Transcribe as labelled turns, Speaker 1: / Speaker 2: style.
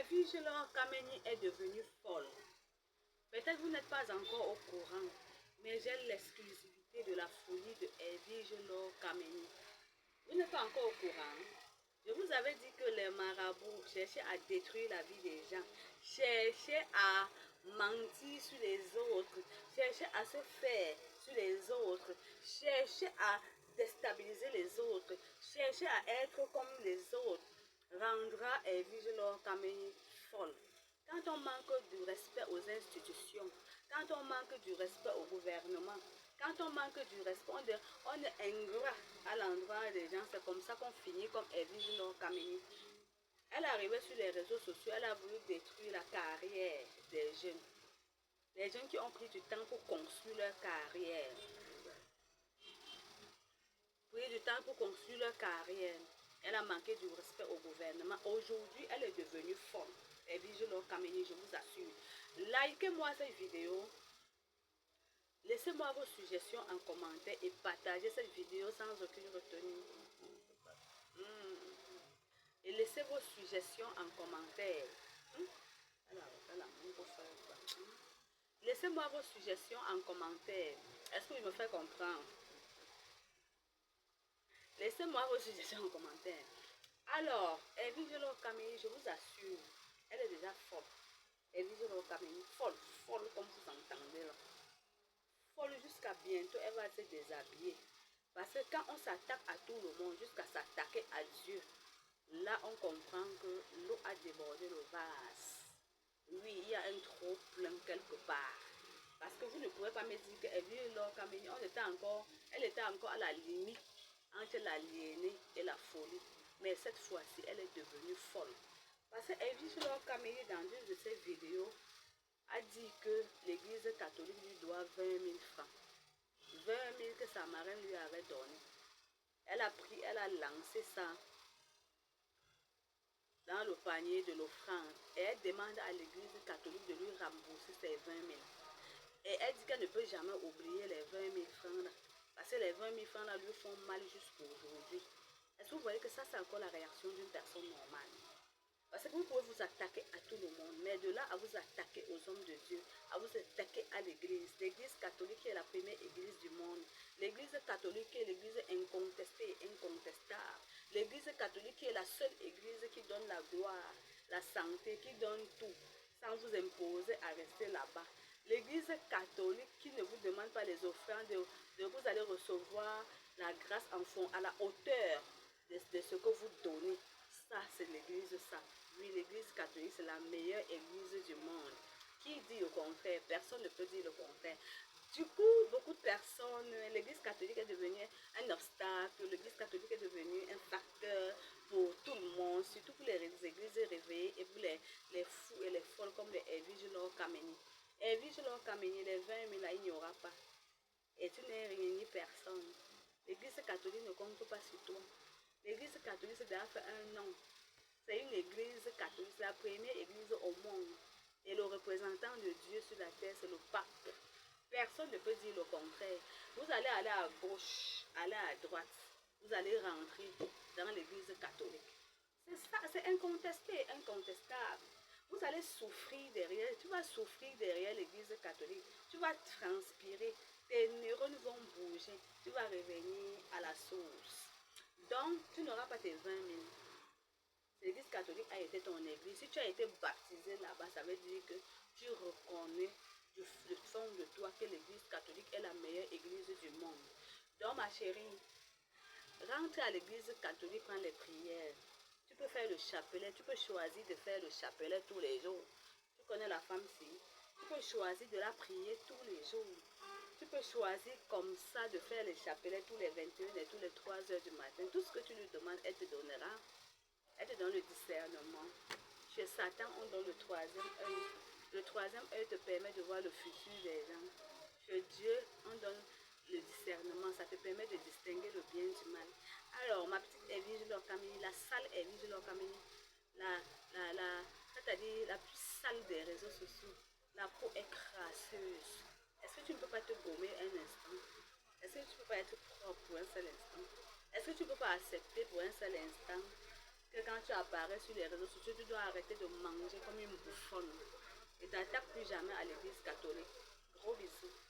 Speaker 1: Edwige Laure Kameni est devenue folle. Peut-être vous n'êtes pas encore au courant, mais j'ai l'exclusivité de la folie de Edwige Laure Kameni. Vous n'êtes pas encore au courant. Je vous avais dit que les marabouts cherchaient à détruire la vie des gens, cherchaient à mentir sur les autres, cherchaient à se faire sur les autres, cherchaient à déstabiliser les autres, cherchaient à être comme les autres. Rendra Edwige Laure Kameni folle. Quand on manque du respect aux institutions, quand on manque du respect au gouvernement, quand on manque du respect, on est ingrat à l'endroit des gens. C'est comme ça qu'on finit comme Edwige Laure Kameni. Elle est arrivée sur les réseaux sociaux, elle a voulu détruire la carrière des jeunes. Les jeunes qui ont pris du temps pour construire leur carrière. Elle a manqué du respect au gouvernement. Aujourd'hui, elle est devenue folle. Edwige Laure Kameni, je vous assure. Likez-moi cette vidéo. Laissez-moi vos suggestions en commentaire et partagez cette vidéo sans aucune retenue. Et laissez vos suggestions en commentaire. Laissez-moi vos suggestions en commentaire. Est-ce que vous me faites comprendre? Laissez-moi vos suggestions en commentaire. Alors, Edwige Laure Kameni, je vous assure, elle est déjà folle. Edwige Laure Kameni, folle, folle comme vous entendez là. Folle jusqu'à bientôt, elle va se déshabiller. Parce que quand on s'attaque à tout le monde, jusqu'à s'attaquer à Dieu, là on comprend que l'eau a débordé le vase. Oui, il y a un trop plein quelque part. Parce que vous ne pouvez pas me dire qu'Edwige Laure Kameni, elle était encore à la limite entre l'aliéné et la folie. Mais cette fois-ci, elle est devenue folle. Parce que Edwige Laure Kameni, dans une de ses vidéos, a dit que l'église catholique lui doit 20 000 francs. 20 000 que sa marraine lui avait donné. Elle a lancé ça dans le panier de l'offrande. Et elle demande à l'église catholique de lui rembourser ses 20 000. Et elle dit qu'elle ne peut jamais oublier les 20 000 francs là. Parce que les 20 000 francs là lui font mal jusqu'à aujourd'hui. Est-ce que vous voyez que ça c'est encore la réaction d'une personne normale? Parce que vous pouvez vous attaquer à tout le monde, mais de là à vous attaquer aux hommes de Dieu, à vous attaquer à l'église. L'église catholique est la première église du monde. L'église catholique est l'église incontestée et incontestable. L'église catholique est la seule église qui donne la gloire, la santé, qui donne tout, sans vous imposer à rester là-bas. L'église catholique qui ne vous demande pas les offrandes, vous allez recevoir la grâce en fond, à la hauteur de ce que vous donnez. Ça, c'est l'église, ça. Oui, l'église catholique, c'est la meilleure église du monde. Qui dit le contraire? Personne ne peut dire le contraire. Du coup, beaucoup de personnes, l'église catholique est devenue un obstacle, l'église catholique est devenue un facteur pour tout le monde, surtout pour les églises réveillées et pour les fous et les folles comme les Edwige Laure Kameni. Edwige Laure Kameni, les 20 000 là, il n'y aura pas. Et tu n'es rien ni personne. L'église catholique ne compte pas sur toi. L'église catholique, c'est déjà fait un nom. C'est une église catholique, c'est la première église au monde. Et le représentant de Dieu sur la terre, c'est le pape. Personne ne peut dire le contraire. Vous allez aller à gauche, aller à droite. Vous allez rentrer dans l'église catholique. C'est ça, c'est incontesté, incontestable. Vous allez souffrir derrière, tu vas souffrir derrière l'église catholique. Tu vas transpirer, tes neurones vont bouger. Tu vas revenir à la source. Donc, tu n'auras pas tes 20 000. L'église catholique a été ton église. Si tu as été baptisé là-bas, ça veut dire que tu reconnais du fond de toi que l'église catholique est la meilleure église du monde. Donc, ma chérie, rentre à l'église catholique, prends les prières. Tu peux faire le chapelet, tu peux choisir de faire le chapelet tous les jours. Tu connais la femme-ci. Tu peux choisir de la prier tous les jours. Tu peux choisir comme ça de faire le chapelet tous les 21 et tous les 3 heures du matin. Tout ce que tu lui demandes, elle te donnera. Elle te donne le discernement. Chez Satan, on donne le troisième œil. Le troisième œil te permet de voir le futur des gens. Chez Dieu, on donne le discernement. Ça te permet de distinguer le bien du mal. Alors, ma petite Edwige Laure Kameni, la sale Edwige Laure Kameni, c'est-à-dire la plus sale des réseaux sociaux. La peau est crasseuse. Est-ce que tu ne peux pas te gommer un instant? Est-ce que tu ne peux pas être propre pour un seul instant? Est-ce que tu ne peux pas accepter pour un seul instant que quand tu apparais sur les réseaux sociaux, tu dois arrêter de manger comme une bouffonne. Et t'attaques plus jamais à l'église catholique. Gros bisous.